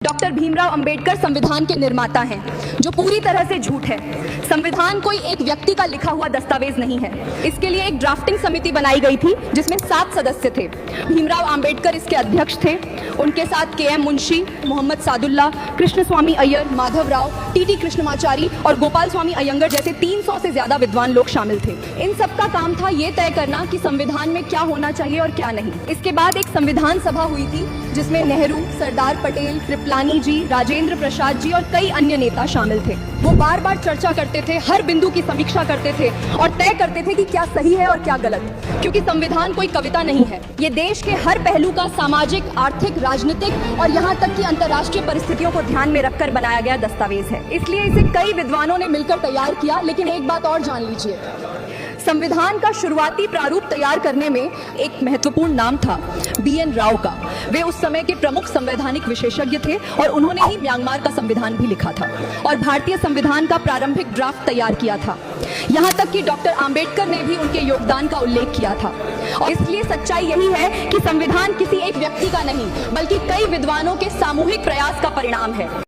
Doctor Bhimrao Ambedkar संविधान के निर्माता हैं, जो पूरी तरह से झूठ है। संविधान कोई एक व्यक्ति का लिखा हुआ दस्तावेज नहीं है। इसके लिए एक ड्राफ्टिंग समिति बनाई गई थी जिसमें 7 सदस्य थे। भीमराव अंबेडकर इसके अध्यक्ष थे। उनके साथ के.एम. मुंशी, मोहम्मद सादुल्ला, कृष्ण स्वामी अय्यर, माधवराव, टी.टी. कृष्णमाचारी और गोपाल स्वामी अयंगर जैसे 300 से ज्यादा विद्वान लोग शामिल थे। इन सबका काम था ये तय करना कि संविधान में क्या होना चाहिए और क्या नहीं। इसके बाद एक संविधान सभा हुई थी जिसमें नेहरू, सरदार पटेल, कृपलानी जी, राजेंद्र प्रसाद जी और कई अन्य नेता शामिल थे। वो बार बार चर्चा करते थे, हर बिंदु की समीक्षा करते थे और तय करते थे कि क्या सही है और क्या गलत, क्योंकि संविधान कोई कविता नहीं है। ये देश के हर पहलू का सामाजिक, आर्थिक, राजनीतिक और यहाँ तक कि अंतर्राष्ट्रीय परिस्थितियों को ध्यान में रखकर बनाया गया दस्तावेज है। इसलिए इसे कई विद्वानों ने मिलकर तैयार किया। लेकिन एक बात और जान लीजिए, संविधान का शुरुआती प्रारूप तैयार करने में एक महत्वपूर्ण नाम था बी.एन. राव का। वे उस समय के प्रमुख संवैधानिक विशेषज्ञ थे और उन्होंने ही म्यांमार का संविधान भी लिखा था और भारतीय संविधान का प्रारंभिक ड्राफ्ट तैयार किया था। यहाँ तक कि डॉक्टर आम्बेडकर ने भी उनके योगदान का उल्लेख किया था। और इसलिए सच्चाई यही है कि संविधान किसी एक व्यक्ति का नहीं, बल्कि कई विद्वानों के सामूहिक प्रयास का परिणाम है।